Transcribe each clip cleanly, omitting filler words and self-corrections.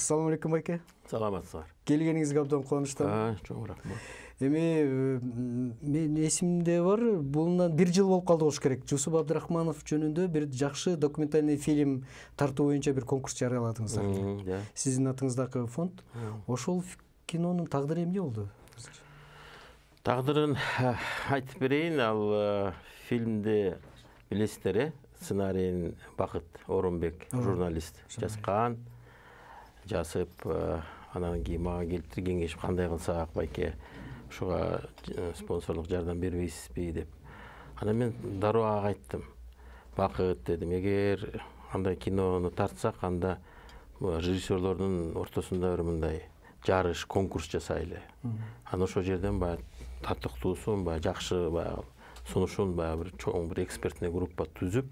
Assalamu алейкум байке. Саламатсыздар. Келгениңизге абдан кубанычтамын. Чоң рахмат. Эми мен эсимде бар, бундан 1 жыл болуп калды болуш керек. Жусуп Абдрахманов жөнүндө бир жакшы документальный фильм тартуу боюнча бир конкурс жарыяладыңыздар. Сиздин атыңыздагы фонд. Ошол кинонун тагдыры эмне болду? Тагдырын айтып берейин, ал фильмди билесиздер, сценарийин Бакыт Орунбек журналист жазган. Жасып, анан кийин мага келип кеңешип, кандай кылсак байке ушуга спонсорлук жардам бербейсизби деп. Анан мен дароо ага айттым. Бакыт дедим, эгер андай кинону тартсак, анда режиссерлордун ортосунда бир мындай жарыш, конкурс жасайлы. Анан ошол жерден баягы татыктуусун, баягы жакшы баягы сунушун баягы бир чоң бир экспертный группа түзүп,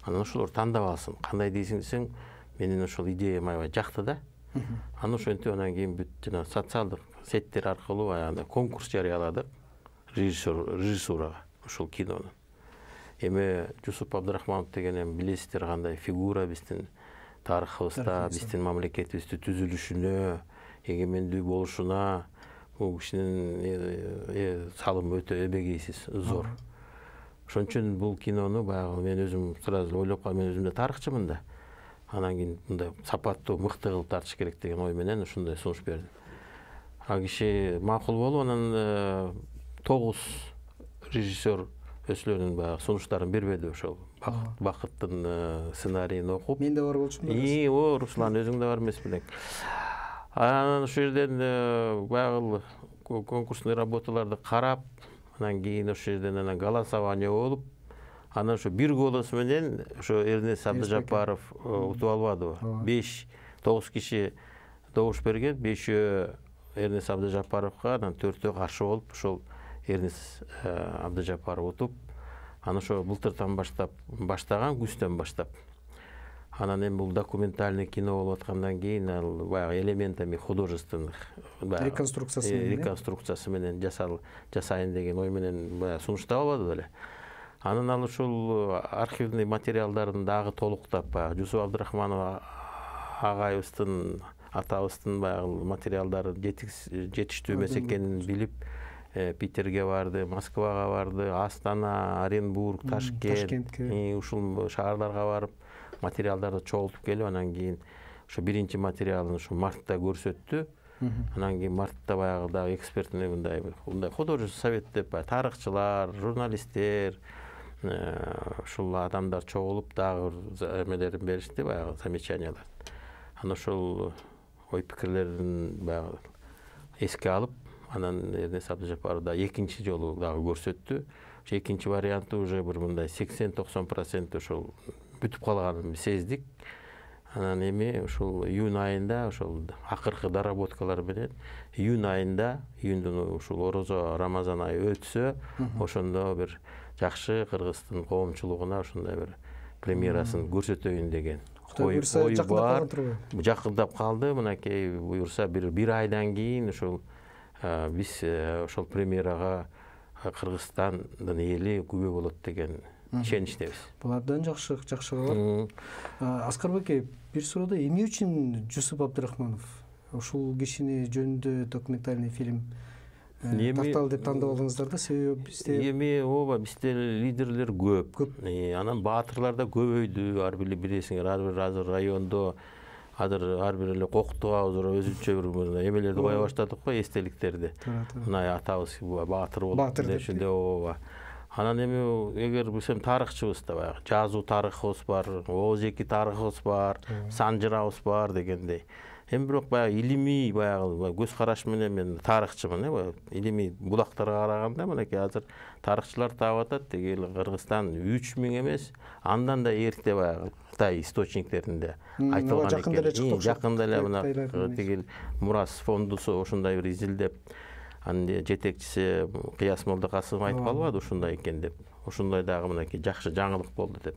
анан ошолор тандап алсын. Кандай дейсиң десең, менин ошол идеям аябай жакты да. Анан ошентип анан кийин бүт жана социалдык сеттер аркылуу аягында конкурс жарыяладык режиссурага ошол кинонун. Эми Жусуп Абдрахманов деген билесиздер кандай фигура биздин тарыхыбызда, биздин мамлекетибиздин түзүлүшүнө, эгемендүү болушуна бул кишинин салымы өтө эбегейсиз зор. Ошон үчүн бул кинону баягы мен өзүм сразу ойлоп калдым, мен өзүм да тарыхчымын да. Анан кийин мындай сапаттуу, мыкты кылып тартыш керек деген ой менен ушундай сунуш бердим. А киши макул болуп, анан 9 режиссер өзүлөрүнүн баягы сунуштарын бербеди ошол. Бакыттын сценарийин окуп. Мен да бар болчумун. О, Руслан, өзүң да бар эмес белең. Анан ошол жерден баягы конкурсный работаларды карап, анан кийин ошол жерден анан голосование болуп, анан ошо бир голос менен ошо Эрнест Абдыжаппаров утуп албадыбы? 9 киши добуш берген, 5-өө Эрнест Абдыжаппаровго, анан 4-өө каршы болуп, ошол Эрнест Абдыжаппаров утуп, анан ошо былтыртан баштап баштаган, күздөн баштап. Анан эми бул документальный кино болуп аткандан кийин ал баягы элементами художественных реконструкциясы менен жасайын деген ой менен баягы сунуштап албады беле. Анан ал ушул архивный материалдарын дагы толуктап, баягы Жусуп Абдрахманов агайыбыздын, атабыздын баягы материалдары жетиштүү эмес экенин билип, Питерге барды, Москвага барды, Астана, Оренбург, Ташкент, ушул шаарларга барып, материалдарды чогултуп келип, анан кийин ошо биринчи материалын ушу мартта көрсөттү. Анан кийин мартта баягы дагы экспертный мындай художественный совет деп, тарыхчылар, журналисттер, ушул адамдар чогулуп дагы эмелерин беришти, баягы замечаниялар. Анан ошол ой пикирлерин баягы эске алып, анан Эрнест Абдыжаппаров да экинчи жолу дагы көрсөттү. Ошо экинчи варианты уже бир мындай 80-90% ошол бүтүп калганын сездик. Анан эми ушул июнь айында ошол акыркы доработкалар менен июнь айында, июндун ушул орозо Рамазан айы өтсө, ошондо бир жакшы Кыргыздын коомчулугуна ошондой бир премьерасын көрсөтөйүн деген ой бар. Жакындап калды, мынакей буюрса бир айдан кийин ошол биз ошол премьерага Кыргызстандын эли күбө болот деген ишеничтебиз. Бул абдан жакшы кабар. Аскар байке, бир суроодо эмне үчүн Жусуп Абдрахманов ушул кишини жөнүндө документальный фильм тарталы деп тандап алдыңыздар да? Себеби бизде бизде лидерлер көп. Анан баатырлар да көбөйдү. Ар бир билесиңер, азыр райондо ар бир эле коктуга өзүнчө бир эмелерди кое баштадык го, эстеликтерди. Мына атабыз баатыр болуп дешинде. Анан эми эгер билсем тарыхчыбыз да баягы жазуу тарыхыбыз бар, Оозеки тарыхыбыз бар, санжырабыз бар дегендей. Эми бирок баягы илимий баягы көз караш менен мен тарыхчымын, илимий булактарга караганда мынакей азыр тарыхчылар таап атат, деги Кыргызстан 3000 эмес, андан да эрте баягы Кытай источниктеринде айтылган экен. Жакында эле мына тигил Мурас фондусу ошондой бир изилдеп, анын жетекчиси Кыяс Молдокасымов айтып калбады ушундай экен деп. Ошондой дагы мынакей жакшы жаңылык болду деп.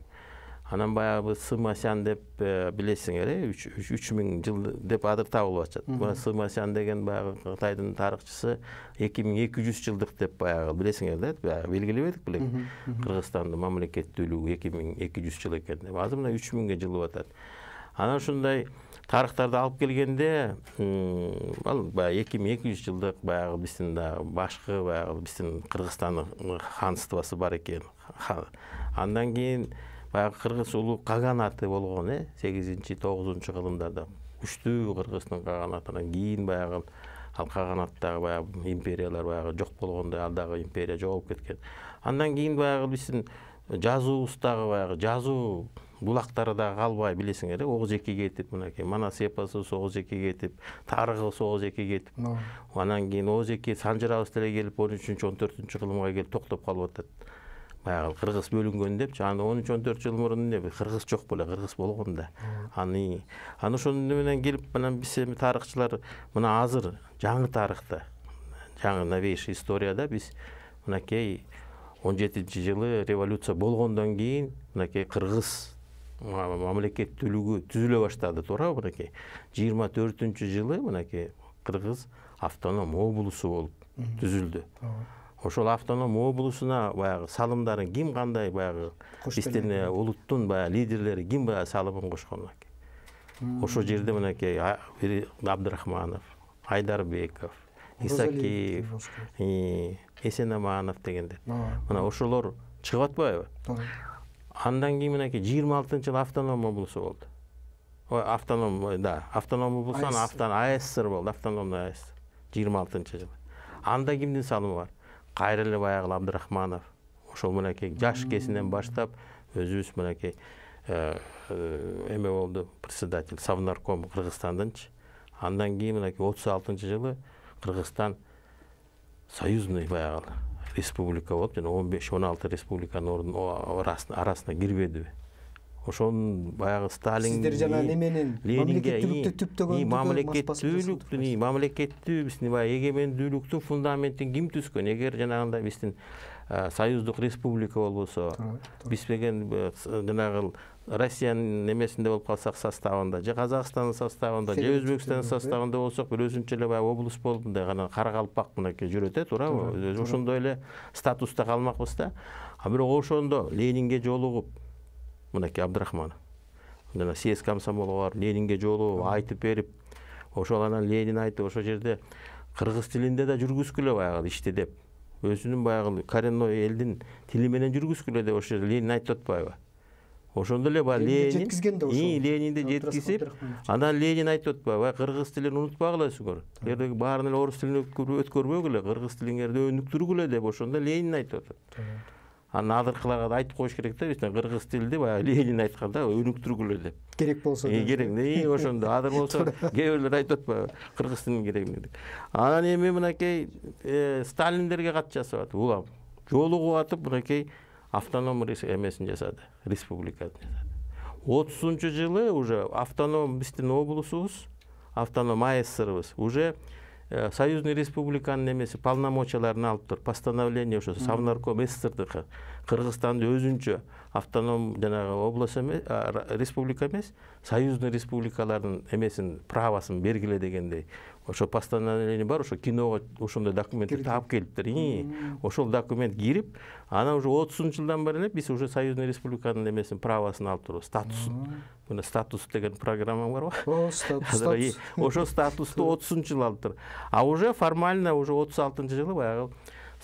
Анан баягы Сымасян деп билесиңер, 3000 жыл деп адыр табылып атат. Мына Сымасян деген баягы Кытайдын тарыхчысы 2200 жылдык деп баягы билесиңер да, баягы белгилебедик белең. Кыргызстандын мамлекеттүүлүгү 2200 жыл экен деп. Азыр мына 3000ге жылып атат. Анан ушундай тарыхтарды алып келгенде, ал баягы 2200 жылдык баягы биздин да башкы баягы биздин Кыргызстандын ханствосы бар экен. Андан кийин баягы Кыргыз улуу каганаты болгон, 8-9 кылымдарда күчтүү Кыргыздын каганатынан кийин баягы ал каганаттагы баягы империялар баягы жок болгондой, ал дагы империя жоголуп кеткен. Андан кийин баягы биздин жазуубуздагы баягы жазуу булактары да калбай, билесиңер, Оғуз эки кетип, мынакей Манас эпосу Оғуз эки кетип, тарыгы Оғуз эки кетип. Анан кийин Оғуз эки санжырабыз деле келип 13-14 кылымга келип токтоп калып атат. Баягы Кыргыз бөлүнгөн депчи, аны 13-14 жыл мурун Кыргыз жок беле, Кыргыз болгон да. Аны ошону менен келип, анан биз тарыхчылар мына азыр жаңы тарыхта, жаңы новейший историяда биз мынакей 17-жылы революция болгондон кийин мынакей Кыргыз мамлекеттүүлүгү түзүлө баштады, туурабы? Мынакей 24-жылы мынакей Кыргыз автоном облусу болуп түзүлдү. Ошол автоном облусуна баягы салымдарын ким кандай баягы биздин улуттун баягы лидерлери ким баягы салымын кошкон экен. Ошол жерде мынакей Абдрахманов, Айдарбеков, Исакиев, Эсенаманов дегендер. Мына ошолор чыгып атпайбы? Андан кийин мынакей 26-жылы автоном облусу болду. Автоном, да, автоном облусунан АССР болду, автономный АССР 26-жылы. Анда кимдин салымы бар? Кайра эле баягы Абдрахманов. Ошол мынакей жаш кезинен баштап өзүбүз мынакей эме болду, председатель Совнарком Кыргызстандынчы. Андан кийин мынакей 36-жылы Кыргызстан союзный баягы республика болуп, жана 15-16 республиканын арасына кирбеди. Ошонун баягы Сталин сиздер жана неменин мамлекеттүүлүктү түптөгөн мамлекеттүү биздин баягы эгемендүүлүктүн фундаментин ким түзгөн? Эгер жанагындай биздин союздук республика болбосо, биз деген жанагы Россиянын немесинде болуп калсак составында, же Казакстандын составында, же Өзбекстандын составында болсок, бир өзүнчө эле баягы облус болуп, мындай гана Каракалпак мынакей жүрөт, туурабы? Ошондой эле статуста калмакпыз да. А бирок ошондо Ленинге жолугуп, мынакей Абдрахманов, жана съезд комсомолго барып, Ленинге жолугуп айтып берип, ошол анан Ленин айтып, ошол жерде кыргыз тилинде да жүргүзгүлө баягы ишти деп, өзүнүн баягы коренной элдин тили менен жүргүзгүлө деп ошол жерде Ленин айтып атпайбы? Ошондо эле баягы Ленинди жеткизип, анан Ленин айтып атпайбы? Кыргыз тилин унутпагыла-сиңер. Эгерде баарын эле орус тилине өткөрбөгүлө, кыргыз тилиңерди өнүктүргүлө деп ошондо Ленин айтып атат. Анан адыркыларга да айтып коюш керек да, биздин кыргыз тилди баягы Ленин айтканда өнүктүргүлө деп. Керек болсо. Керек. Ошондо адыр болсо кээ бирлер айтып атпайбы? Кыргыз тилинин кереги. Анан эми мынакей Сталиндерге кат жасап атып, улам жолугуп атып мынакей автоном эмесин жасады, республиканы жасады. 30-жылы уже автоном биздин облусубуз, автоном АССРыбыз уже союзный республиканын немеси полномочияларын алып туруп, постановление ошо Совнарком СССРдыкы Кыргызстанды өзүнчө автоном жанагы область эмес, республика эмес, союзный республикалардын эмесин правосын бергиле дегендей. Ошо постановление бар, ошо киного ошондой документти таап келиптир. Ошол документ кирип, анан уже 30-жылдан бери эле биз уже союзный республиканын эмесин правосын алып турбуз, статусун. Мына статус деген программа барбы? Статус. Ошо статусту 30-жыл алып тур. А уже формально уже 36-жылы баягы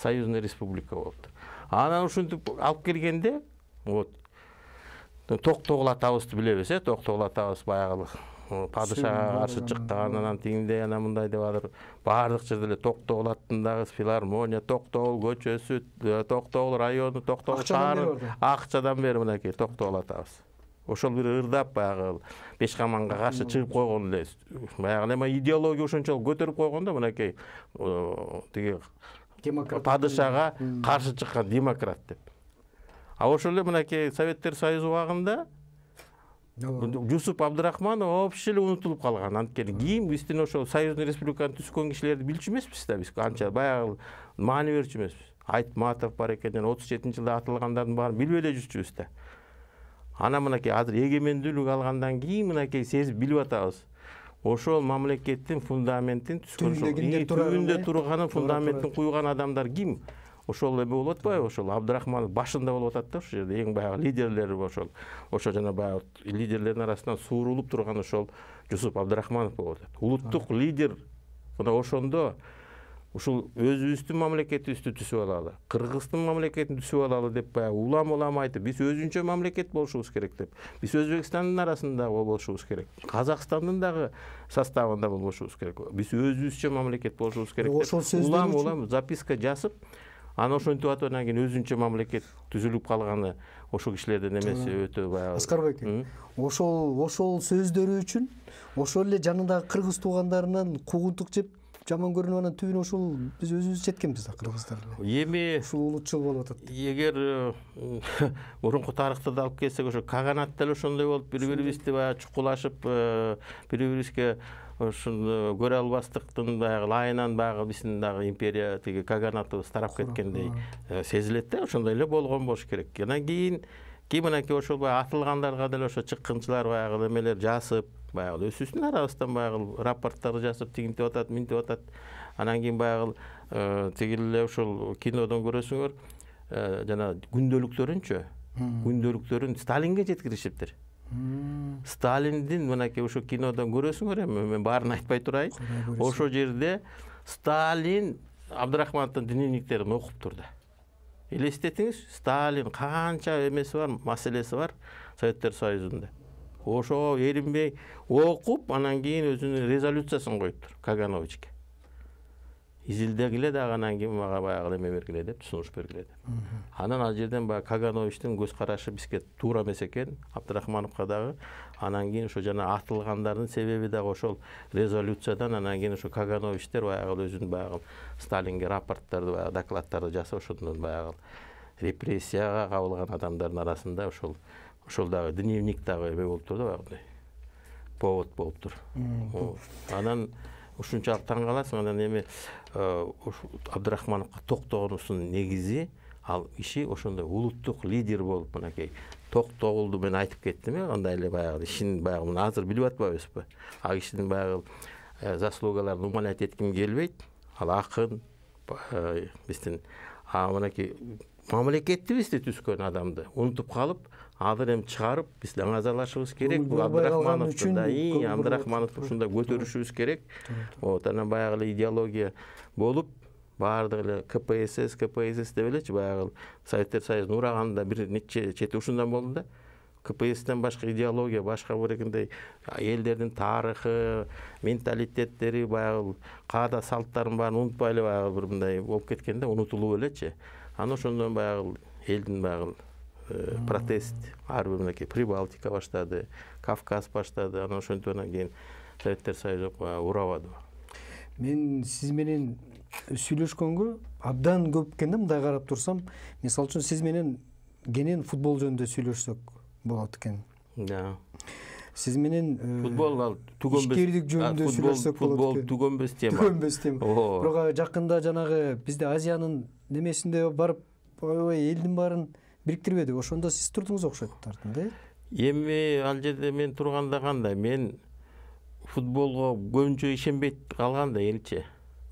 союзный республика болуптур. Анан ушинтип алып келгенде, вот Токтогул атабызды билебиз, Токтогул атабыз баягы падышага каршы чыккан, анан тигиндей, анан мындай деп атыр. Баардык жерде эле Токтогул аттындагы филармония, Токтогул көчөсү, Токтогул району, Токтогул шаары акчадан бери мынакей Токтогул атабыз. Ошол бир ырдап баягы Бешкаманга каршы чыгып койгон эле. Баягы эме идеология ошончолук көтөрүп койгон да, мынакей тиги падышага каршы чыккан демократ деп. А ошол эле мынакей Советтер Союзу убагында Жусуп Абдрахманов вообще эле унутулуп калган. Анткени кийин биздин ошол союзный республиканы түзгөн кишилерди билчү эмеспиз да, биз канча баягы маани берчү эмеспиз. Айтматов бар экен, 37-жылда атылгандардын баарын билбей эле жүрчүбүз да. Анан мынакей азыр эгемендүүлүк алгандан кийин мынакей сезип билип атабыз. Ошол мамлекеттин фундаментин түзгөн, түбүндө турганын фундаментин куйган адамдар ким? ошол эме болуп атпайбы, ошол Абдрахманов башында болуп атат да, ошол жерде эң баягы лидерлери ошол жана баягы лидерлердин арасынан суурулуп турган ошол Жусуп Абдрахманов болуп атат. Улуттук лидер мына ошондо ушул өзүбүздүн мамлекетибизди түзүп алалы, Кыргыздын мамлекетин түзүп алалы деп баягы улам айтып, биз өзүнчө мамлекет болушубуз керек деп. Биз Өзбекстандын арасында болушубуз керек. Казакстандын дагы составында болушубуз керек. Биз өзүбүзчө мамлекет болушубуз керек деп. Улам записка жазып, аны ошентип атып анан кийин өзүнчө мамлекет түзүлүп калганы ошол кишилердин эмеси өтө баягы. Аскарбек, ошол сөздөрү үчүн ошол эле жанындагы кыргыз туугандарынан куугунтук жеп жаман көрүнүп анан түбүнө ошол биз өзүбүз жеткенбиз да кыргыздар. Эми ушул улутчул болуп атат. Эгер мурунку тарыхты да алып келсек, ошо каганат деле ошондой болуп бири-бирибизди баягы чукулашып, бири-бирибизге ушуну көрө албастыктын баягы айынан баягы биздин дагы империя тиги каганатыбыз тарап кеткендей сезилет да, ошондой эле болгон болуш керек. Анан кийин мынакей ошол баягы атылгандарга деле ошо чыккынчылар баягы эмелер жазып, баягы өзүбүздүн арабыздан баягы рапорттар жазып, тигинтип атат, минтип атат. Анан кийин баягы тигил эле ошол кинодон көрөсүңөр, жана күндөлүктөрүнчү, күндөлүктөрүн Сталинге жеткиришиптир. Сталиндин мынакей ошо кинодон көрөсүңөр, эми мен баарын айтпай турайын. Ошол жерде Сталин Абдрахмановдун дневниктерин окуптур да. Элестетиңиз, Сталин канча эмеси бар, маселеси бар Советтер Союзунда. Ошо эринбей окуп, анан кийин өзүнүн резолюциясын коюптур Кагановичке. Изилдегиле дагы анан кийин мага баягы эме бергиле деп, сунуш бергиле деп. Анан ал жерден баягы Кагановичтин көз карашы бизге туура эмес экен, Абдрахмановго дагы. Анан кийин ошо жана атылгандардын себеби дагы ошол резолюциядан, анан кийин ошо Кагановичтер баягы өзүнүн баягы Сталинге рапорттарды, баягы докладдарды жасап, ошондон баягы репрессияга кабылган адамдардын арасында ошол дагы дневник дагы эме болуптур да, баягы повод болуптур. Анан ушунчалык таң каласың, анан эми Абдрахмановго токтогонубуздун негизи ал киши ошондой улуттук лидер болуп, мынакей токтогулду мен айтып кеттим, кандай эле баягы ишин баягы азыр билип атпайбызбы? А кишинин баягы заслугаларын умалять этким келбейт. Ал акын биздин мынакей мамлекетибизди түзгөн адамды унутуп калып, азыр эми чыгарып биз даңазалашыбыз керек. Бул Абдрахмановду да, Абдрахмановду ушундай көтөрүшүбүз керек. Вот анан баягы эле идеология болуп, баардыгы эле КПСС деп элечи, баягы Советтер Союзунун ураганда бир нече чети ушундан болду да. КПССтен башка идеология, башка бирегиндей элдердин тарыхы, менталитеттери, баягы каада салттарын баарын унутпай эле баягы бир мындай болуп кеткен да, унутулуп элечи. Анан ошондон баягы элдин баягы протест, ар бир мынакей Прибалтика баштады, Кавказ баштады, анан ошентип анан кийин Советтер Союзу урабады. Мен сиз менен сүйлөшкөнгө абдан көп экен да, мындай карап турсам, мисалы үчүн сиз менен кенен футбол жөнүндө сүйлөшсөк болот экен. Да. Сиз менен футбол ал түгөнбөс. Ишкердик жөнүндө сүйлөшсөк болот экен. Футбол түгөнбөс тема. Түгөнбөс тема. Бирок жакында жанагы бизде Азиянын немесинде барып, элдин баарын бириктирбедик. Ошондо сиз турдуңуз окшойт да? Эми ал жерде мен турганда кандай, мен футболго көбүнчө ишенбейт калгандай элчи.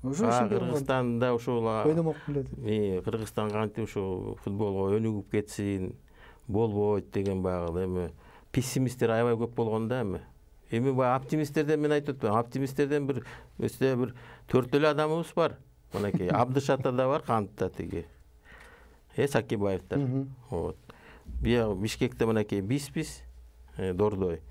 Кыргызстанда ушул ойномок билет. Кыргызстан кантип ушу футболго өнүгүп кетсин, болбойт деген баягы эми пессимисттер аябай көп болгон да эми. Эми баягы оптимисттерден мен айтып атпаймын. Оптимисттерден бир 4 эле адамыбыз бар. Мынакей Абдышата да бар, кантта тиги. Сакибаевтар. Вот. Бишкекте мынакей биспиз, Дордой.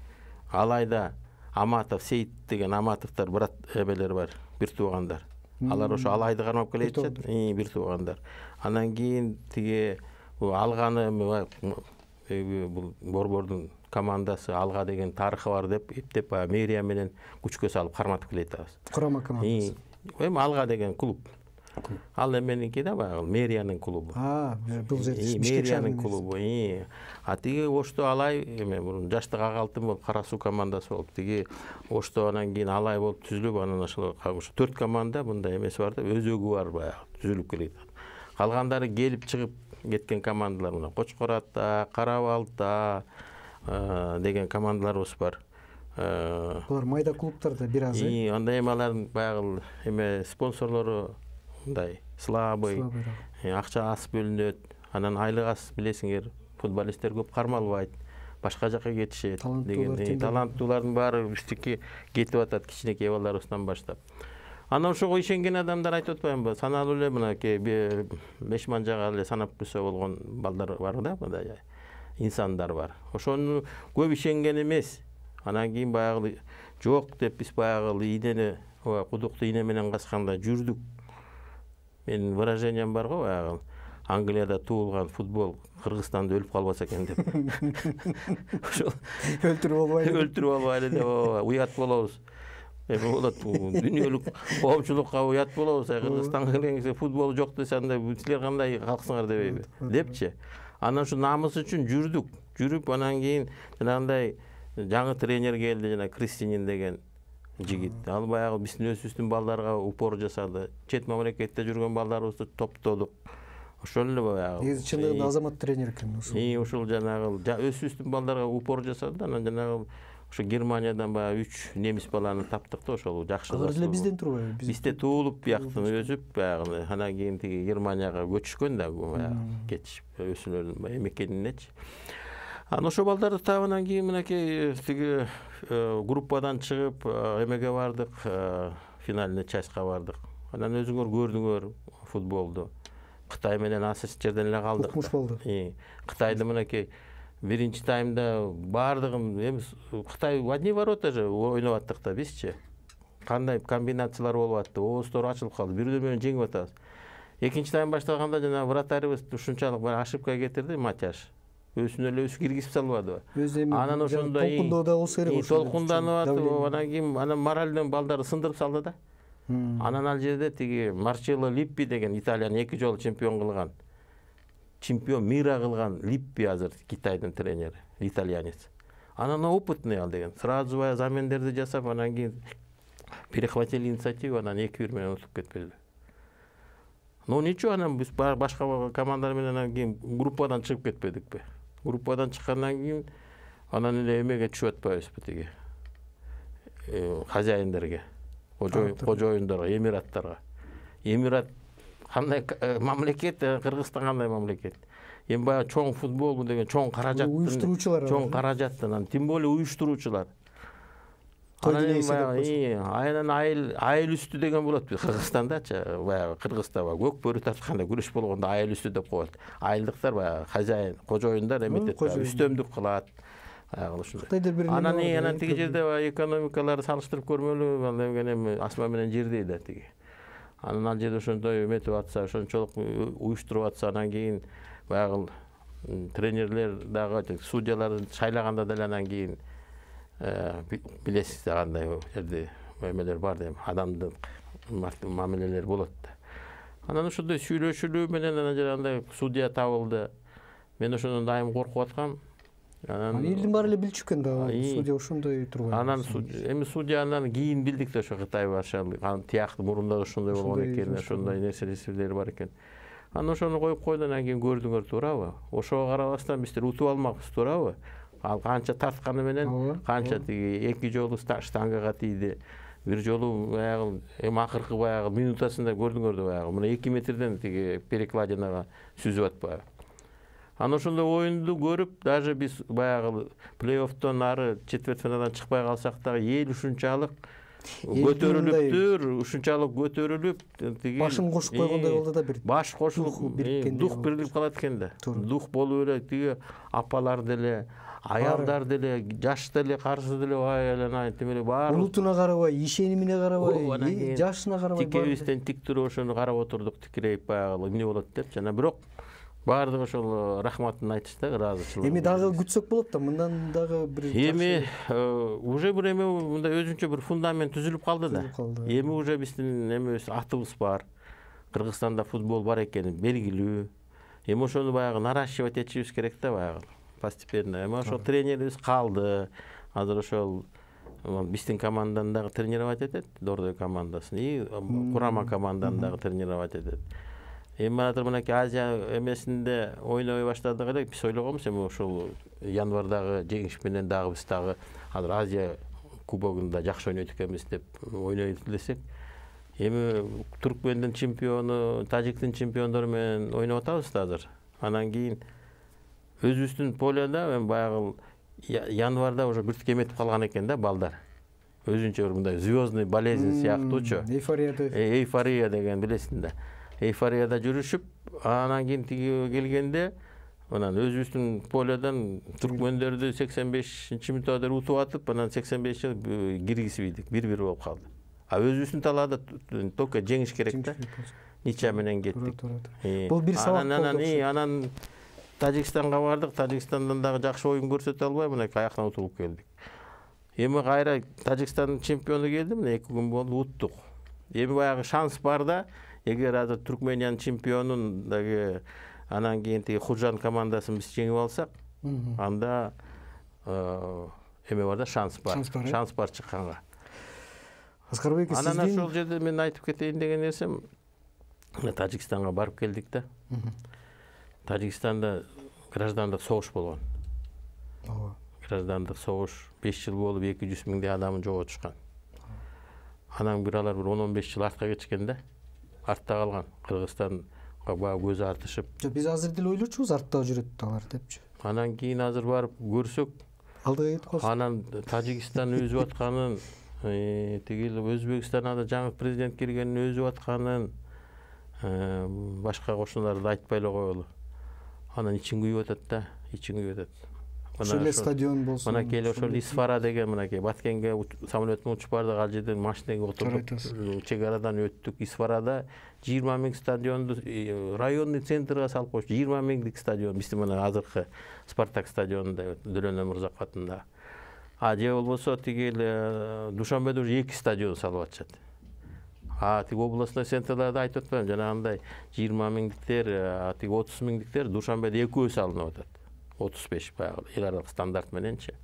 Алайда Аматов, Сейит деген Аматовтар брат эмелер бар, бир туугандар. Алар ошо Алайды кармап келе жатышат, бир туугандар. Анан кийин тиги Алганы бул Борбордун командасы Алга деген тарыхы бар деп эптеп мэрия менен күчкө салып карматып келе жатабыз. Курама командасы. Эми Алга деген клуб. Ал эменики да баягы мэриянын клубу. Бул жерде мэриянын клубу. Тиги Ошто Алай эме мурун жаштык ак алтын болуп Кара суу командасы болуп, тиги Ошто анан кийин Алай болуп түзүлүп, анан ошо 4 команда мындай эмеси бар да, өзөгү бар баягы түзүлүп келет. Калгандары келип чыгып кеткен командалар мына Кочкор Ата, Кара Балта деген командаларыбыз бар. Булар майда клубтарда бир аз. Анда эми алардын баягы эме спонсорлору мындай слабый, акча аз бөлүнөт, анан айлык аз, билесиңер, футболисттер көп кармалбайт, башка жака кетишет деген. Таланттуулардын баары биздики кетип атат, кичинекей балдарыбыздан баштап. Анан ошого ишенген адамдар айтып атпаймынбы? Саналуу эле мынакей 5 манжага эле санап көрсө болгон балдар бар да, мындай инсандар бар. Ошону көп ишенген эмес. Анан кийин баягы жок деп биз баягы ийнени, кудукту ийне менен касканда жүрдүк. Менин выражением бар го, баягы Англияда туулган футбол Кыргызстанда өлүп калбаса экен деп. Ошол өлтүрүп албайлы деп уят болобуз. Эми болот, дүйнөлүк коомчулукка уят болобуз. Кыргызстанга келген кезде футбол жок десе, анда силер кандай калксыңар дебейби? Депчи. Анан ушу намыс үчүн жүрдүк. Жүрүп анан кийин жанагындай жаңы тренер келди, жана Кристинин деген жигит. Ал баягы биздин өсүбүздүн балдарга упор жасады. Чет мамлекетте жүргөн балдарыбызды топтодук. Ошол эле баягы. Негизи чындыгында азамат тренер экен ошол. Ошол жанагы өсүбүздүн балдарга упор жасады. Анан жанагы ошо Германиядан баягы 3 немис баланы таптык да, ошол жакшы. Алар эле бизден турбайбы? Бизде туулуп бияктан өсүп баягы, анан кийин тиги Германияга көчүшкөн да, баягы кетишип өсүлөрүн эмекенинечи. Анан ошол балдарды табынан кийин мынакей тиги группадан чыгып эмеге бардык, финальный частька бардык. Анан өзүңөр көрдүңөр футболду. Кытай менен асыс жерден эле калдык. Укмуш болду. Кытайды мынакей биринчи таймда бардыгым эми Кытай в одни ворота же ойноп аттык да бизчи. Кандай комбинациялар болуп атты, ооздор ачылып калды, 1-0 менен жеңип атабыз. Экинчи тайм башталганда жана вратарыбыз ушунчалык бир ошибка кетирди, Матяш. Өзүнө эле өзү киргизип салбадыбы? Анан ошондо толкундоо да болсо керек. Толкунданып атып, анан кийин анан моральден балдары сындырып салды да. Анан ал жерде тиги Марчелло Липпи деген Италияны 2 жолу чемпион кылган, чемпион мира кылган Липпи азыр Китайдын тренери, итальянец. Анан опытный ал деген. Сразу замендерди жасап, анан кийин перехватили инициативу, анан 2-1 менен утуп кетпеди. Но ничего, анан биз башка командалар менен анан кийин группадан чыгып кетпедикпи? Группадан чыккандан кийин анан эле эмеге түшүп атпайбызбы тиги хозяиндерге, кожоюндарга, эмираттарга. Эмират кандай мамлекет, Кыргызстан кандай мамлекет? Эми баягы чоң футбол деген чоң каражат, уюштуруучулар, чоң каражаттан, тим более уюштуруучулар. Анан айыл үстү деген болот Кыргызстандачы, баягы Кыргызда көк бөрү тартканда күрөш болгондо айыл үстү деп коет. Айылдыктар баягы хозяин, кожоюндар эметет, үстөмдүк кылат. Анан тиги жерде экономикаларды салыштырып көрмөлү, ал эми асма менен жер дейт тиги. Анан ал жерде ошондой эметип атса, ошончолук уюштуруп атса, анан кийин баягы тренерлер дагы, судьяларды шайлаганда деле анан кийин билесиз кандай жерде эмелер бар дейм, адамдын мамилелери болот да. Анан ошондой сүйлөшүлүү менен анан жанагындай судья табылды. Мен ошондон дайым коркуп аткам. Анан элдин баары эле билчү экен да, судья ошондой турбайбы. Анан эми судьянан кийин билдик да, ошо Кытай башал, тияктуу мурунда ошондой болгон экен, ошондой нерселери бар экен. Анан ошону коюп койду, анан кийин көрдүңөр, туурабы? Ошого карабастан биздер утуп алмакпыз, туурабы? Ал канча тартканы менен, канча тиги 2 жолу штангага тийди. Бир жолу баягы эми акыркы баягы минутасында көрдүңөр да, баягы мына 2 метрден тиги перекладинага сүзүп атпайбы. Анан ошондой оюнду көрүп, даже биз баягы плей-оффтон ары четвертьфиналдан чыкпай калсак дагы эл ушунчалык көтөрүлүптүр, ушунчалык көтөрүлүп, тиги башын кошуп койгондой болду да, бир баш кошулуп, дух бирилип калат экен да. Дух болуп эле тиги апалар деле, аялдар деле, жаш деле, каршы деле, айлана тимеле бар. Улутуна карабай, ишенимине карабай, жашына карабай. Тикебизден тик туруп ошону карап отурдук, тикирейип баягы эмне болот деп, жана бирок баардыгы ошол рахматын айтышты, ыраазычылык. Эми дагы күтсөк болот да, мындан дагы бир эми уже бир эме мындай өзүнчө бир фундамент түзүлүп калды да. Эми уже биздин эмебиз атыбыз бар. Кыргызстанда футбол бар экени белгилүү. Эми ошону баягы наращивать этишибиз керек да, баягы постепенно. Эми ошол тренерибиз калды. Азыр ошол биздин команданын дагы тренировать этет, Дордой командасын, и курама команданы дагы тренировать этет. Эми азыр мынакей Азия эмесинде ойной баштадык эле, биз ойлогонбуз эми ошол январдагы жеңиш менен дагы биз дагы азыр Азия кубогунда жакшы ойнойт экенбиз деп ойнойт элесек, Эми Түркмендин чемпиону, Тажиктин чемпиондору менен ойноп атабыз да азыр. Анан кийин өзүбүздүн поледа мен баягы январда уже күрткө эметип калган экен да балдар. Өзүнчө бир мындай звездный болезнь сыяктуучу. Эйфория деген билесиң да. Эйфорияда жүрүшүп, анан кийин тиги келгенде анан өзүбүздүн поледан түркмөндөрдү 85-мүнөттө утуп атып, анан 85 жыл киргизбейдик, 1-1 болуп калды. А өзүбүздүн талаада только жеңиш керек да. Нича менен кеттик. Бул бир сабак болду. Анан Тажикстанга бардык. Тажикстандан дагы жакшы оюн көрсөтө албай, мынакей аяктан утулуп келдик. Эми кайра Тажикстандын чемпиону келди, мына 2 күн болду уттук. Эми баягы шанс бар да, эгер азыр Түркмениянын чемпионун дагы анан кийин тиги Худжан командасын биз жеңип алсак, анда эме бар да, шанс бар. Шанс бар чыкканга. Аскарбек, анан ошол жерде мен айтып кетейин деген нерсем, Тажикстанга барып келдик да. Тажикстанда граждандык согуш болгон. Граждандык согуш 5 жыл болуп 200 миңдей адамын жоготушкан. Анан алар 10-15 жыл артка кетишкен да. Артта калган. Кыргызстанга баягы көз артышып. Биз азыр деле ойлочубуз артта жүрөт алар депчи. Анан кийин азыр барып көрсөк, алдыга кетип калсын. Анан Тажикстан өзүп атканын, тиги Өзбекстанда жаңы президент келгенин өзүп атканын башка кошуналарды айтпай эле коелу. Анан ичиң күйүп атат да, ичиң күйүп атат. Ошол эле стадион болсун. Мынакей ошол Исфара деген мынакей Баткенге самолет учуп бардык, ал жерден машинеге отуруп чек арадан өттүк. Исфарада 20 миң стадионду районный центрга салып койчу. 20 миңдик стадион. Биздин мына азыркы Спартак стадионунда Дөлөн Өмүрзаков атында. А же болбосо тиги Душанбеде уже 2 стадион салып атышат. Тиги областной центрларда айтып атпаймынбы, жанагындай 20 миңдиктер, тиги 30 миңдиктер Душанбеде экөө салынып атат. 35 баягы эл аралык стандарт мененчи.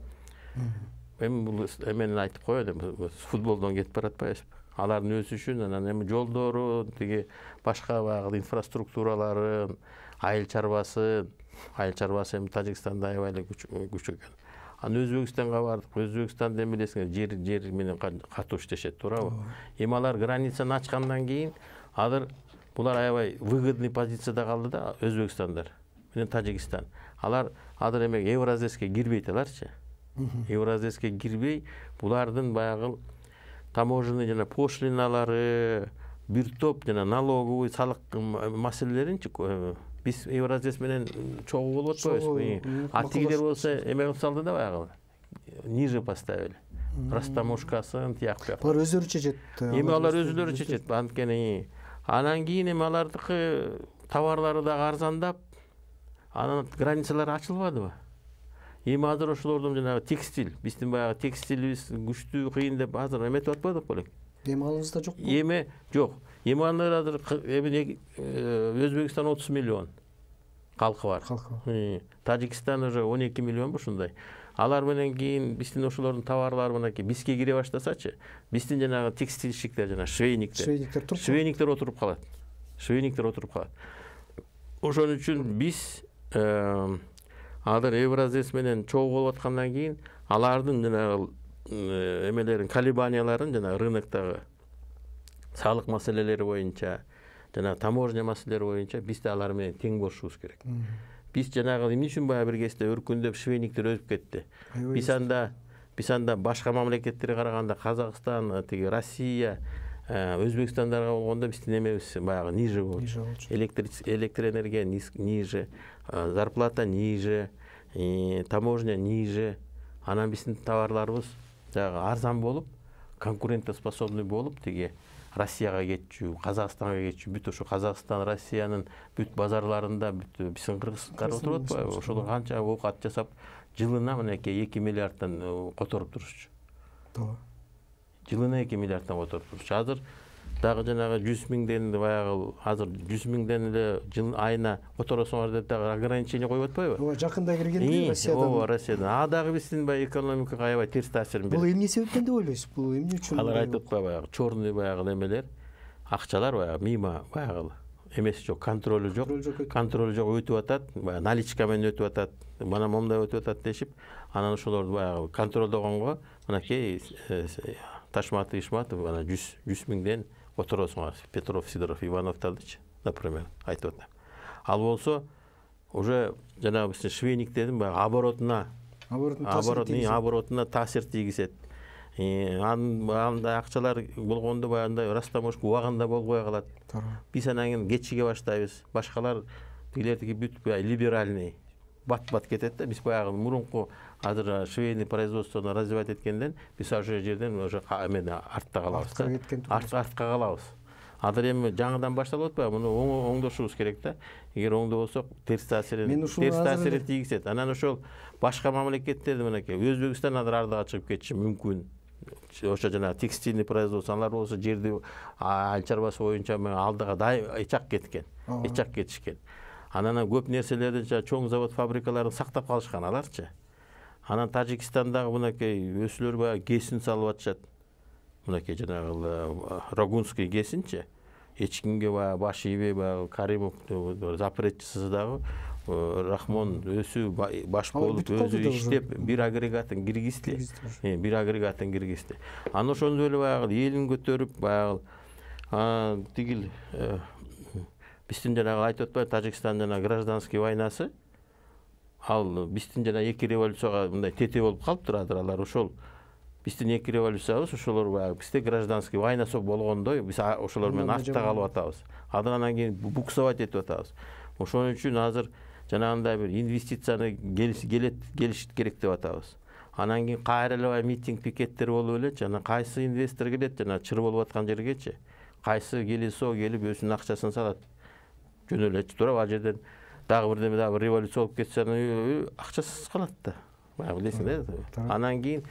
Эми бул эмени айтып коёюн, футболдон кетип баратпайбызбы? Алардын өсүшү үчүн анан эми жолдору, тиги башка баягы инфраструктураларын, айыл чарбасы эми Тажикстанда аябай эле күчү экен. Анан Өзбекстанга бардык. Өзбекстанда эми билесиңер, жер менен катуу иштешет, туурабы? Эми алар границаны ачкандан кийин азыр булар аябай выгодный позицияда калды да, Өзбекстандар менен Тажикстан. Алар азыр эме Евразеске кирбейт аларчы. Евразеске кирбей, булардын баягы таможенный жана пошлиналары, бир топ жана налоговый салык маселелеринчи биз Евразес менен чогуу болуп атпайбызбы? Тигилер болсо эме кылып салды да баягы. Ниже поставили. Растаможкасын тияк-бияк. Булар өздөрү чечет. Эми алар өздөрү чечет. Анткени анан кийин эми алардыкы товарлары да арзандап, анан границалар ачылбадыбы? Эми азыр ошолордун жанагы текстиль, биздин баягы текстилибиз күчтүү, кыйын деп азыр эметип атпадык белең? Эми алыбызда жокпу? Эми жок. Эми алар азыр Өзбекстан 30 миллион калкы бар. Тажикстан уже 12 миллион ушундай. Алар менен кийин биздин ошолордун товарлары мынакей бизге кире баштасачы, биздин жанагы текстильщиктер жана швейниктер отуруп калат. Ошон үчүн биз азыр Евразес менен чогуу болуп аткандан кийин алардын жанагы эмелерин, колебанияларын жана рыноктогу салык маселелери боюнча, жана таможня маселелери боюнча биз да алар менен тең болушубуз керек. Биз жанагы эмне үчүн баягы бир кезде өркүндөп швейниктер өсүп кетти. Биз анда башка мамлекеттерге караганда Казакстан, тиги Россия, Өзбекстандарга болгондо биздин эмебиз баягы ниже болчу. Электр энергия ниже, зарплата ниже, таможня ниже. Анан биздин товарларыбыз арзан болуп, конкурентоспособный болуп, тиги Россияга кетчү, Казакстанга кетчү, бүт ошо Казакстан, Россиянын бүт базарларында бүт биздин кыргыздар отуруп атпайбы? Ошолор канча оокат жасап, жылына мынакей 2 миллиардтан которуп турушчу. Тооба. Жылына 2 миллиардтан которуп турушчу. Азыр дагы жанагы 100 миңден баягы азыр 100 миңден эле жыл айына которосуңар деп дагы ограничение коюп атпайбы? Ооба, жакында киргенде Россиядан. Ооба, Россиядан. Дагы биздин баягы экономикага аябай терс таасирин берет. Бул эмне себептен деп ойлойсуз? Бул эмне үчүн? Алар айтып атпайбы баягы чёрный баягы эмелер, акчалар баягы мимо баягы эмеси жок, контролу жок, өтүп атат, баягы наличка менен өтүп атат, мана момундай өтүп атат дешип, анан ошолорду баягы контролдогонго мынакей ташматы ишматы 100 миңден отуросуңар Петров, Сидоров, Ивановтардычы, например, айтып атам. Ал болсо уже жанагы биздин швейник дедим, оборотуна таасир тийгизет. Анда акчалар болгондо баягындай растаможка убагында болбой калат. Биз анан кийин кечиге баштайбыз. Башкалар тигилердики бүт либеральный бат кетет да. Биз баягы мурунку азыр швейный производствону развивать эткенден биз ошол жерден уже артта калабыз. Артка калабыз. Азыр эми жаңыдан башталып атпайбы? Муну оңдошубуз керек да. Эгер оңдо болсок терс таасирин тийгизет. Анан ошол башка мамлекеттерде мынакей Өзбекстан азыр ардага чыгып кетиши мүмкүн. Ошо жана текстильный производстволар болсо жерди айыл чарбасы боюнча алдыга эчак кетишкен. Анан көп нерселерди чоң завод фабрикаларын сактап калышкан аларчы. Анан Тажикстандагы мынакей өсүлөр баягы кесин салып атышат. Мынакей жанагы Рогунский кесинчи. Эчкинге баягы баш ийбей баягы Каримов запретчиси дагы Рахмон өсү баш болуп өзү иштеп бир агрегатын киргизди. Анан ошондой эле баягы элин көтөрүп баягы тигил биздин жанагы айтып атпайбы Тажикстан жана гражданский войнасы. Ал биздин жана эки революцияга мындай тете болуп калыптыр алар. Ошол биздин эки революциябыз ошолор баягы бизде гражданский войнасы болгондой биз ошолор менен артта калып атабыз. Анан кийин буксовать этип атабыз. Ошон үчүн азыр жанагындай бир инвестицияны келиш керек деп атабыз. Анан кийин кайра эле митинг, пикеттер болуп эле, жана кайсы инвестор келет, жана чыр болуп аткан жергечи, кайсы келесо келип өзүнүн акчасын салат. Жөн эле туруп ал жерден дагы бирдеме дагы революция болуп кетсе, акчасыз калат да. Билесиң да. Анан кийин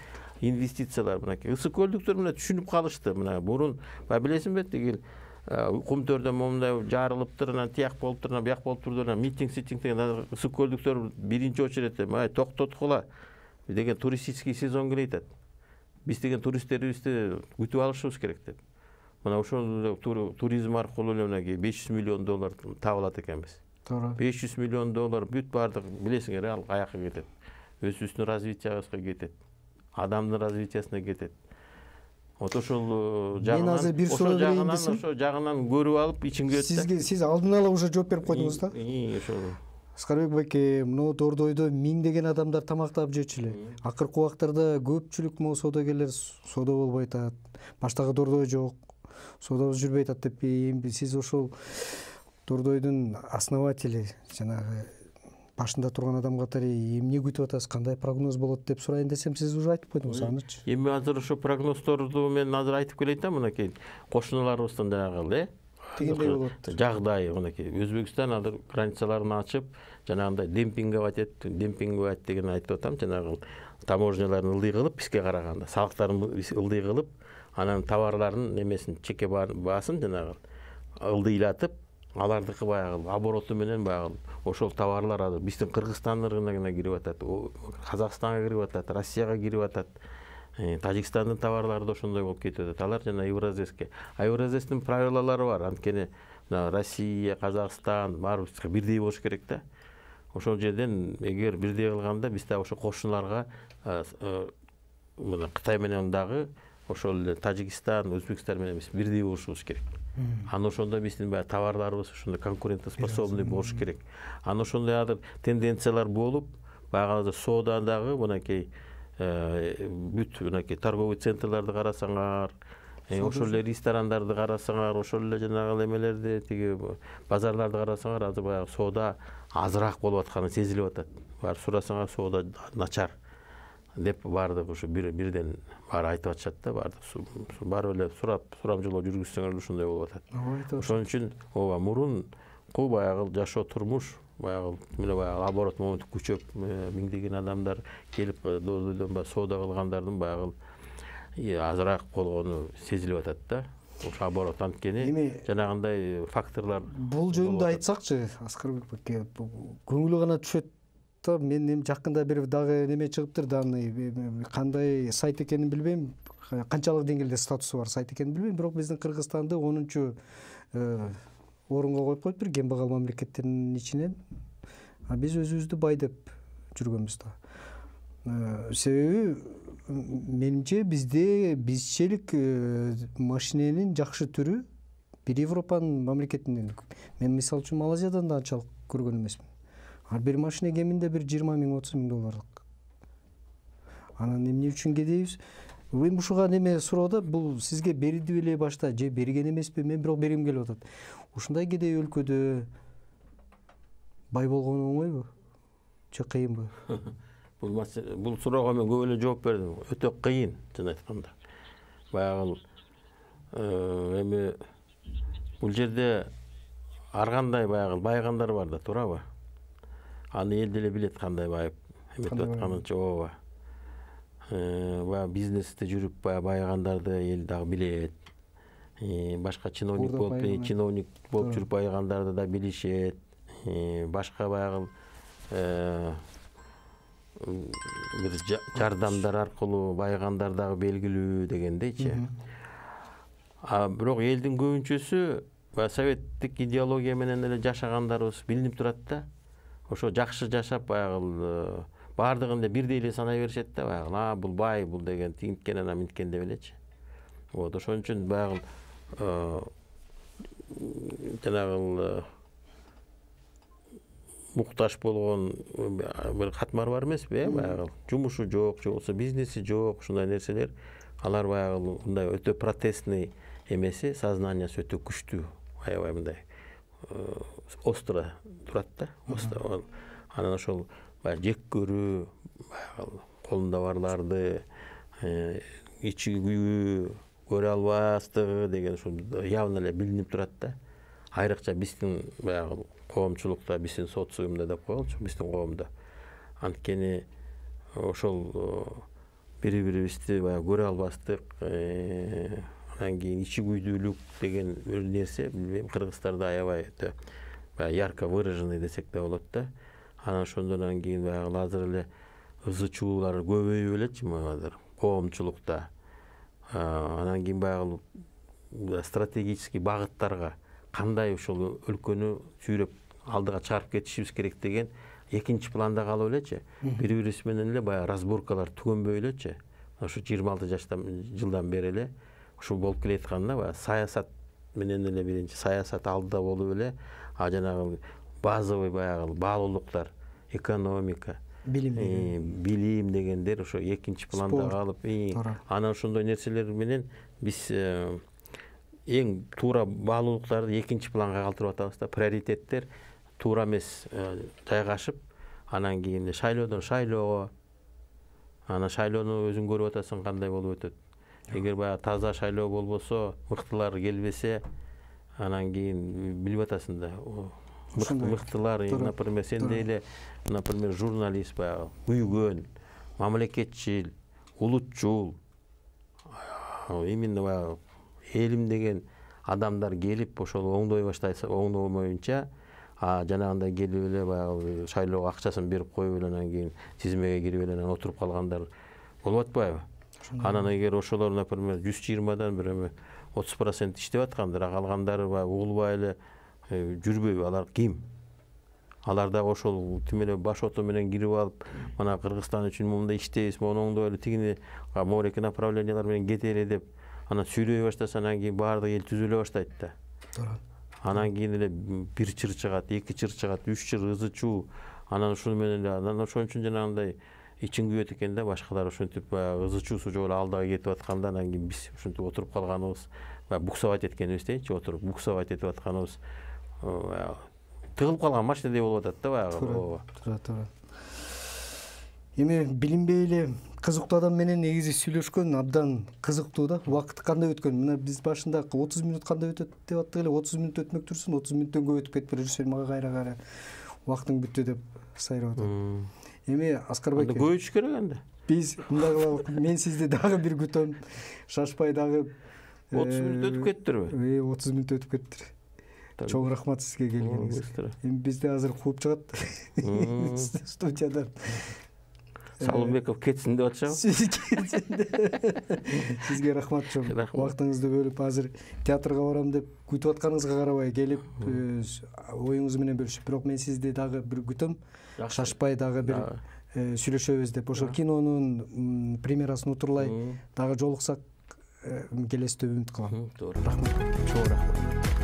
инвестициялар мынакей ысык көлдүктөр менен түшүнүп калышты. Мына бурун билесиңби тигил кум төрдөн момундай жарылыптыр, анан тияк болуптур, анан бияк болуптур деген митинг деген ысык көлдүктөр биринчи очередте токтоткула деген туристический сезон келет атат. Биз деген туристтерибизди күтүп алышыбыз керек деп. Мына ошол туризм аркылуу эле мынакей $500 миллион табылат экенбиз. Туура. $500 миллион бүт бардык билесиңер ал каяка кетет. Өзүбүздүн развитиябызга кетет. Адамдын развитиясына кетет. Вот ошол жагынан көрүп алып ичиңге сиз алдын ала уже жооп берип койдуңуз да. Ошол. Аскарбек байке, мына Дордойдо миңдеген адамдар тамактап жечү эле. Акыркы убактарда көпчүлүк могу соодагерлер соода болбой атат. Баштагы Дордой жок. Соодабыз жүрбөй атат деп сиз ошол Дордойдун основатели, жанагы башында турган адам катары эмне күтүп атасыз, кандай прогноз болот деп сурайын десем, сиз уже айтып койдуңуз анычы. Эми азыр ошо прогноздорду мен азыр айтып келейин да, мынакей кошуналарыбыздын жанагы тигиндей болот. Жагдайы мынакей Өзбекстан азыр границаларын ачып, жанагындай демпинговать деген айтып атам, жанагы таможняларын ылдый кылып бизге караганда, салыктарын ылдый кылып, анан товарлардын немесин чеке баасын жанагы ылдыйлатып, алардыкы баягы обороту менен баягы ошол товарлар азыр биздин Кыргызстан рыногуна кирип атат, Казакстанга кирип атат, Россияга кирип атат. Тажикстандын товарлары да ошондой болуп кетип атат. Алар жана Евразеске. Евразестин правилалары бар. Анткени Россия, Казакстан баарыбызга бирдей болуш керек да. Ошол жерден эгер бирдей кылганда биз да ошо кошуналарга мына Кытай менен дагы ошол эле Тажикстан, Өзбекстан менен биз бирдей болушубуз керек. Аны ошондо биздин баягы товарларыбыз ошондой конкурентоспособный болуш керек. Аны ошондой азыр тенденциялар болуп, баягы соодадагы мынакей бүт мынакей торговый центрларды карасаңар, ошол эле ресторандарды карасаңар, ошол эле жанагы эмелерди, тиги базарларды карасаңар, азыр баягы соода азыраак болуп атканы сезилип атат. Бар сурасаңар соода начар деп бардык ушу бирден баары айтып атышат да, барып эле сурамжылоо жүргүзсөңөр ушундай болуп атат. Ошон үчүн ооба мурунку баягы жашоо турмуш баягы оборот моменту күчөп миңдеген адамдар келип Дордойдон соода кылгандардын баягы азыраак болгону сезилип атат да. Ошо оборот анткени жанагындай факторлор. Бул жөнүндө айтсакчы, Аскарбек байке, көңүлү гана түшөт. Мен эми жакында бир дагы неме чыгыптыр, данный кандай сайт экенин билбейм, канчалык деңгээлде статусу бар сайт экенин билбейм, бирок биздин Кыргызстанды 10-чу орунга коюп коюптур кембагал мамлекеттердин ичинен. Биз өзүбүздү бай деп жүргөнбүз да. Себеби менимче бизде бизчелик машиненин жакшы түрү бир Европанын мамлекетинен. Мен мисалы үчүн Малайзиядан да анчалык көргөн эмесмин. Ар бир машина кеминде бир 20 миң, 30 миң долларлык. Анан эмне үчүн кедейбиз? Эми ушуга неме суроодо, бул сизге берди беле башта же берген эмеспи? Мен бирок бергим келип атат. Ушундай кедей өлкөдө бай болгон оңойбу? Же кыйынбы? Бул суроого мен көп эле жооп бердим. Өтө кыйын, чын айтканда. Баягы эми бул жерде ар кандай баягы байгандар бар да, туурабы? Аны эл деле билет кандай байып эметип атканын, ооба. Баягы бизнесте жүрүп байгандарды эл дагы билет. Башка чиновник болуп жүрүп байгандарды да билишет. Башка баягы бир жардамдар аркылуу байгандар дагы белгилүү дегендейчи. Бирок элдин көбүнчөсү советтик идеология менен эле жашагандарыбыз билинип турат да. Ошо жакшы жашап баягы баардыгын эле бирдей эле санай беришет да, баягы бул бай, бул деген тигинткен, ана минткен деп элечи. Вот ошон үчүн баягы жанагы муктаж болгон бир катмар бар эмеспи, баягы жумушу жок, же болбосо бизнеси жок, ушундай нерселер, алар баягы мындай өтө протестный эмеси, сознаниясы өтө күчтүү, аябай мындай остро турат да. Анан ошол жек көрүү, колунда барларды ичи күйүү, көрө албастыгы деген ушул явно эле билинип турат да. Айрыкча биздин баягы коомчулукта, биздин социумда деп коелучу, биздин коомдо. Анткени ошол бири-бирибизди баягы көрө албастык, анан кийин ичи күйдүүлүк деген бир нерсе, билбейм, кыргыздарда аябай өтө ярко выраженный десек да болот да. Анан ошондон кийин баягы азыр эле ызы чуулар көбөйүп элечи азыр коомчулукта. Анан кийин баягы стратегический багыттарга кандай ошол өлкөнү сүйрөп алдыга чыгарып кетишибиз керек деген экинчи планда калып элечи. Бири-бирибиз менен эле баягы разборкалар түгөнбөй элечи. Ошо 26 жылдан бери эле ушул болуп келаткан да, баягы саясат менен эле биринчи саясат алдыда болуп эле, жанагы базовый баягы баалуулуктар, экономика, билим дегендер ошо экинчи планда калып, анан ошондой нерселер менен биз эң туура баалуулуктарды экинчи планга калтырып атабыз да. Приоритеттер туура эмес жайгашып, анан кийин шайлоодон шайлоого, анан шайлоону өзүң көрүп атасың кандай болуп өтөт. Эгер баягы таза шайлоо болбосо, мыктылар келбесе, анан кийин билип атасың да. Мыктылар, например, сендей эле, например, журналист баягы күйгөн, мамлекетчил, улутчул, именно баягы элим деген адамдар келип ошол оңдой баштайса, оңдомоюнча, жанагындай келип эле баягы шайлоого акчасын берип коюп эле анан кийин тизмеге кирип эле анан отуруп калгандар болуп атпайбы? Анан эгер ошолор, например, 120дан бир 30% иштеп аткандар, калгандары угулбай эле жүрбөйбү, алар ким? Алар да ошол тим эле баш ото менен кирип алып, мына Кыргызстан үчүн мындай иштейбиз, мону оңдой эле тигини мореки направлениялар менен кетели деп анан сүйлөй баштаса, анан кийин баардык эл түзүлө баштайт да. Анан кийин эле бир чыр чыгат, эки чыр чыгат, үч чыр ызы чуу, анан ушуну менен эле анан ошон үчүн жанагындай ичин күйөт экен да, башкалар ошентип баягы ызы чуусу жок эле алдыга кетип атканда, анан кийин биз ушинтип отуруп калганыбыз, буксовать эткенибиз дейчи, отуруп буксовать этип атканыбыз тыгылып калган машинедей болуп атат да баягы. Туура. Эми билинбей эле кызыктуу адам менен негизи сүйлөшкөн абдан кызыктуу да. Убакыт кандай өткөн? Мына биз башында 30 минут кандай өтөт деп аттык эле, 30 минут өтмөк турсун, 30 минуттан көп өтүп кетип жүрсөң мага кайра убактың бүттү деп сайрап атат. Эми Аскарбек, көбөйтүш керек энди. Биз мындай кылалык, мен сизди дагы бир күтөм. Шашпай дагы 30 минут өтүп кеттирби? 30 минут өтүп кеттир. Чоң рахмат сизге келгениңизге. Эми бизди азыр кууп чыгат студиядан. Салымбеков кетсин деп атышабы? Сизге рахмат чоң. Убактыңызды бөлүп азыр театрга барам деп күтүп атканыңызга карабай келип оюңуз менен бөлүшүп, бирок мен сизди дагы бир күтөм. Шашпай дагы бир сүйлөшөбүз деп. Ошо кинонун премьерасын утурлай дагы жолуксак келесиде үмүт кылам. Туура. Рахмат. Чоң рахмат.